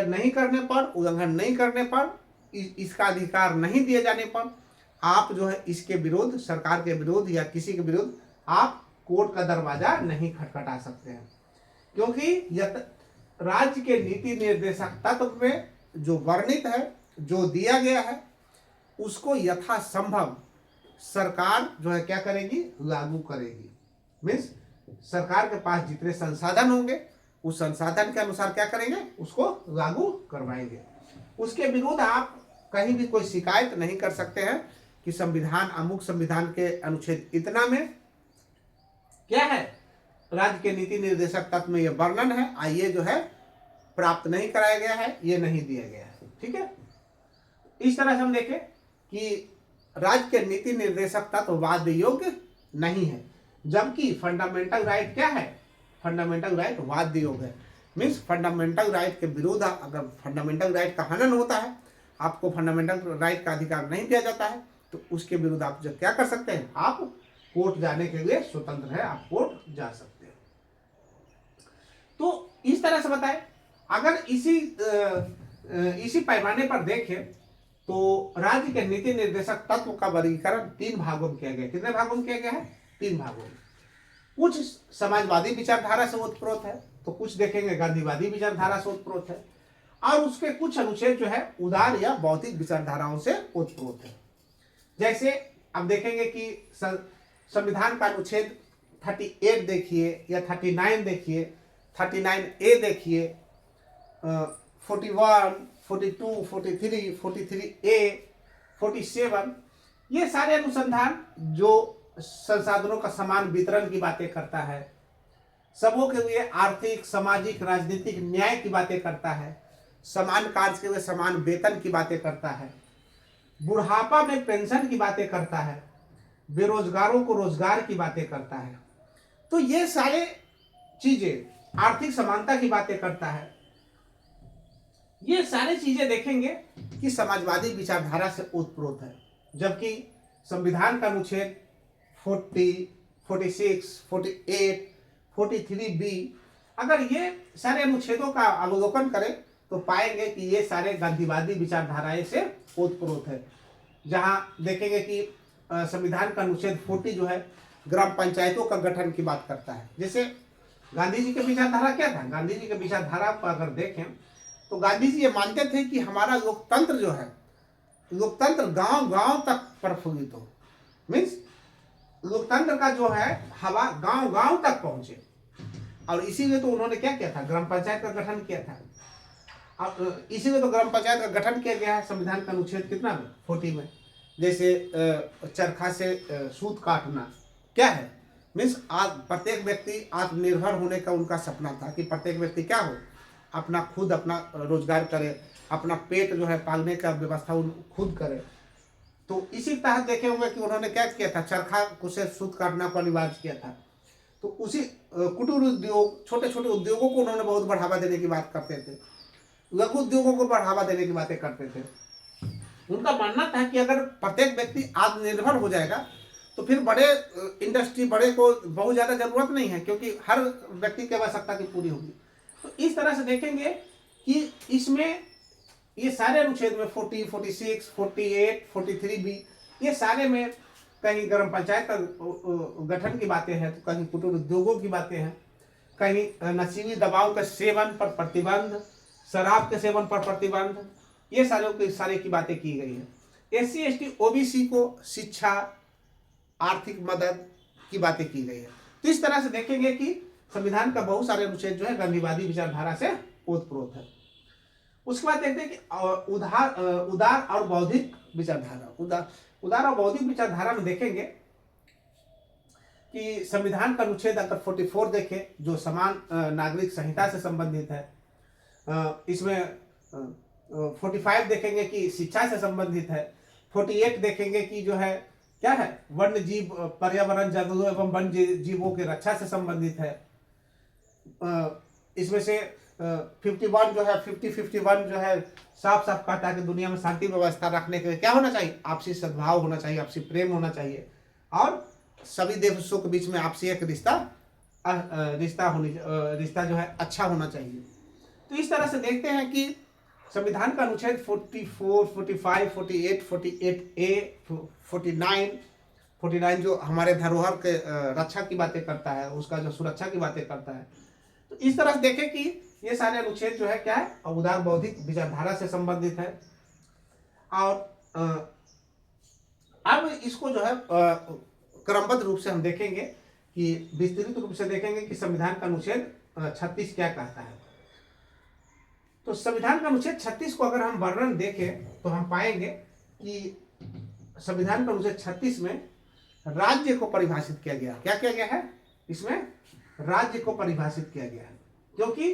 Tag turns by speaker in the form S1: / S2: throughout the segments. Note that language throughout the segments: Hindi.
S1: नहीं करने पर, उल्लंघन नहीं करने पर, इसका अधिकार नहीं दिए जाने पर आप जो है इसके विरुद्ध, सरकार के विरुद्ध या किसी के विरुद्ध आप कोर्ट का दरवाजा नहीं खटखटा सकते हैं, क्योंकि राज्य के नीति निर्देशक तत्व में जो वर्णित है, जो दिया गया है, उसको यथासंभव सरकार जो है क्या करेगी, लागू करेगी। मीन्स सरकार के पास जितने संसाधन होंगे उस संसाधन के अनुसार क्या करेंगे, उसको लागू करवाएंगे। उसके विरुद्ध आप कहीं भी कोई शिकायत नहीं कर सकते हैं कि संविधान, अमुक संविधान के अनुच्छेद इतना में क्या है, राज्य के नीति निर्देशक तत्व में यह वर्णन है, आइए जो है प्राप्त नहीं कराया गया है, ये नहीं दिया गया है। ठीक है, इस तरह से हम देखें कि राज्य के नीति निर्देशक तत्व वाद योग्य नहीं है, जबकि फंडामेंटल राइट क्या है, फंडामेंटल राइट वाद योग्य है। मीन्स फंडामेंटल राइट के विरुद्ध अगर फंडामेंटल राइट का हनन होता है, आपको फंडामेंटल राइट का अधिकार नहीं दिया जाता है, तो उसके विरुद्ध आप जो क्या कर सकते हैं, आप कोर्ट जाने के लिए स्वतंत्र है, आप कोर्ट जा सकते हैं। तो इस तरह से बताएं, अगर इसी पैमाने पर देखें तो राज्य के नीति निर्देशक तत्व का वर्गीकरण 3 भागों में किया गया। कितने भागों में किया गया है, 3 भागों में। कुछ समाजवादी विचारधारा से ओतप्रोत है, तो कुछ देखेंगे गांधीवादी विचारधारा से ओतप्रोत है, और उसके कुछ अनुच्छेद जो है उदार या बौद्धिक विचारधाराओं से ओतप्रोत है। जैसे अब देखेंगे कि संविधान का अनुच्छेद 38 देखिए या 39 देखिए, 39A देखिए, 41, 42, 43, 43A, 47, ये सारे अनुसंधान जो संसाधनों का समान वितरण की बातें करता है, सबों के लिए आर्थिक, सामाजिक, राजनीतिक न्याय की बातें करता है, समान कार्य के लिए समान वेतन की बातें करता है, बुढ़ापा में पेंशन की बातें करता है, बेरोजगारों को रोजगार की बातें करता है। तो ये सारे चीजें, आर्थिक समानता की बातें करता है, ये सारी चीजें देखेंगे कि समाजवादी विचारधारा से ओतप्रोत है। जबकि संविधान का अनुच्छेद 40, 46, 48, 43B, अगर ये सारे अनुच्छेदों का अवलोकन करें तो पाएंगे कि ये सारे गांधीवादी विचारधाराएं से ओतप्रोत है। जहां देखेंगे कि संविधान का अनुच्छेद 40 जो है ग्राम पंचायतों का गठन की बात करता है। जैसे गांधी जी के विचारधारा क्या था, गांधी जी के विचारधारा को अगर देखें तो गांधी जी ये मानते थे कि हमारा लोकतंत्र जो है, लोकतंत्र गांव गांव तक प्रफुल्लित हो। मीन्स लोकतंत्र का जो है हवा गांव गांव तक पहुंचे, और इसीलिए तो उन्होंने क्या किया था, ग्राम पंचायत का गठन किया था। अब इसीलिए तो ग्राम पंचायत का गठन किया गया है संविधान का अनुच्छेद कितना में, 40 में। जैसे चरखा से सूत काटना क्या है, मीन्स आज प्रत्येक व्यक्ति आत्मनिर्भर होने का उनका सपना था कि प्रत्येक व्यक्ति क्या हो, अपना खुद अपना रोजगार करे, अपना पेट जो है पालने का व्यवस्था खुद करे। तो इसी तरह देखे होंगे कि उन्होंने क्या किया था, चरखा से सूत काटना को अनिवार्य किया था। तो उसी कुटीर उद्योग, छोटे छोटे उद्योगों को उन्होंने बहुत बढ़ावा देने की बात करते थे, लघु उद्योगों को बढ़ावा देने की बातें करते थे। उनका मानना था कि अगर प्रत्येक व्यक्ति आत्मनिर्भर हो जाएगा तो फिर बड़े इंडस्ट्री, बड़े को बहुत ज़्यादा जरूरत नहीं है, क्योंकि हर व्यक्ति की आवश्यकता की पूरी होगी। तो इस तरह से देखेंगे कि इसमें ये सारे अनुच्छेद में 40, 46, 48, 43B, ये सारे में कहीं ग्राम पंचायत का गठन की बातें हैं, तो कहीं कुटीर उद्योगों की बातें हैं, कहीं नशीली दवाओं के सेवन पर प्रतिबंध, शराब के सेवन पर प्रतिबंध, ये सारे की बातें की गई है। SC, ST, OBC को शिक्षा, आर्थिक मदद की बातें की गई है। तो इस तरह से देखेंगे कि संविधान का बहुत सारे अनुच्छेद जो है गांधीवादी विचारधारा से ओतप्रोत है। उसके बाद देखते हैं कि उदार और बौद्धिक विचारधारा, उदार और बौद्धिक विचारधारा में देखेंगे कि संविधान का अनुच्छेद अगर 44 देखें जो समान नागरिक संहिता से संबंधित है, इसमें 45 देखेंगे कि शिक्षा से संबंधित है, 48 देखेंगे कि जो है क्या है, वन्य जीव, पर्यावरण, जंगलों एवं वन्य जीवों की रक्षा से संबंधित है। इसमें से 51 जो है, 51 जो है साफ साफ कहता है कि दुनिया में शांति व्यवस्था रखने के लिए क्या होना चाहिए, आपसी सद्भाव होना चाहिए, आपसी प्रेम होना चाहिए, और सभी देशों के बीच में आपसी एक रिश्ता जो है अच्छा होना चाहिए। तो इस तरह से देखते हैं कि संविधान का अनुच्छेद 44, 45, 48, 48A, 49 जो हमारे धरोहर के रक्षा की बातें करता है, उसका जो सुरक्षा की बातें करता है। तो इस तरह से देखें कि ये सारे अनुच्छेद जो है क्या है, उदार बौद्धिक विचारधारा से संबंधित है। और अब इसको जो है क्रमबद्ध रूप से हम देखेंगे कि विस्तृत रूप से देखेंगे कि संविधान का अनुच्छेद 36 क्या कहता है। तो संविधान का अनुच्छेद 36 को अगर हम वर्णन देखें तो हम पाएंगे कि संविधान का अनुच्छेद 36 में राज्य को परिभाषित किया गया। क्या किया गया है इसमें? राज्य को परिभाषित किया गया है, क्योंकि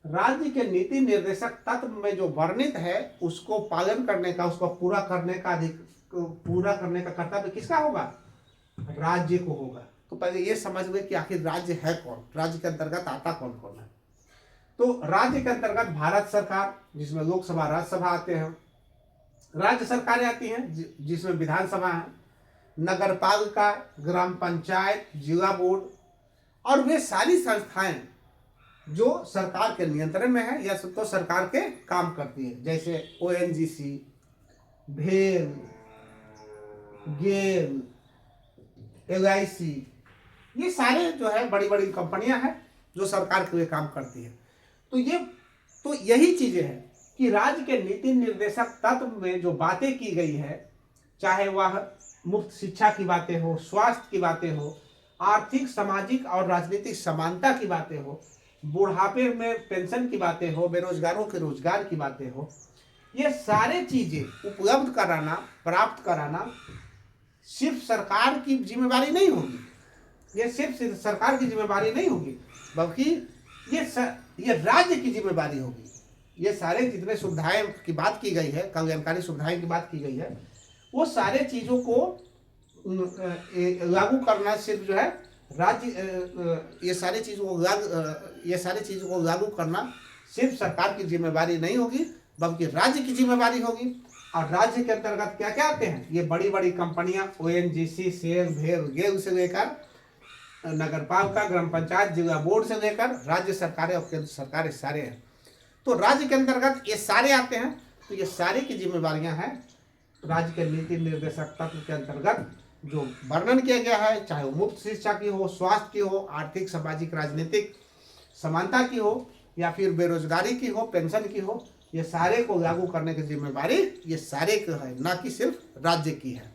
S1: राज्य के नीति निर्देशक तत्व में जो वर्णित है उसको पालन करने का, उसको पूरा करने का कर्तव्य किसका होगा? राज्य को होगा। तो पहले ये समझ लो कि आखिर राज्य है कौन, राज्य के अंतर्गत आता कौन कौन है। तो राज्य के अंतर्गत भारत सरकार, जिसमें लोकसभा राज्यसभा आते हैं, राज्य सरकारें आती हैं जिसमें विधानसभा है, नगर पालिका, ग्राम पंचायत, जिला बोर्ड, और वे सारी संस्थाएं जो सरकार के नियंत्रण में है या तो सरकार के काम करती है, जैसे ONGC, भेल, गेल, LIC, ये सारे जो है बड़ी बड़ी कंपनियां हैं जो सरकार के लिए काम करती है। तो यही चीजें हैं कि राज्य के नीति निर्देशक तत्व में जो बातें की गई है, चाहे वह मुफ्त शिक्षा की बातें हो, स्वास्थ्य की बातें हो, आर्थिक, सामाजिक और राजनीतिक समानता की बातें हो, बुढ़ापे में पेंशन की बातें हो, बेरोजगारों के रोजगार की बातें हो, ये सारे चीजें उपलब्ध कराना, प्राप्त कराना सिर्फ सरकार की जिम्मेवारी नहीं होगी। ये सिर्फ सरकार की जिम्मेवारी नहीं होगी, बल्कि ये राज्य की जिम्मेवारी होगी। ये सारे जितने सुविधाएं की बात की गई है, कल्याणकारी सुविधाएं की बात की गई है, वो सारे चीजों को लागू करना सिर्फ जो है राज्य, ये सारी चीजों को लागू करना सिर्फ सरकार की जिम्मेवारी नहीं होगी, बल्कि राज्य की जिम्मेवारी होगी। और राज्य के अंतर्गत क्या क्या आते हैं? ये बड़ी बड़ी कंपनियां ONGC, सेल, भेल, गेल से लेकर नगर पालिका, ग्राम पंचायत, जिला बोर्ड से लेकर राज्य सरकारें और केंद्र सरकारें सारे हैं। तो राज्य के अंतर्गत ये सारे आते हैं। तो ये सारे की जिम्मेवारियां हैं राज्य के नीति निर्देशक तत्व के अंतर्गत जो वर्णन किया गया है, चाहे वो मुफ्त शिक्षा की हो, स्वास्थ्य की हो, आर्थिक, सामाजिक, राजनीतिक समानता की हो, या फिर बेरोजगारी की हो, पेंशन की हो, ये सारे को लागू करने की जिम्मेवारी ये सारे को है, ना कि सिर्फ राज्य की है।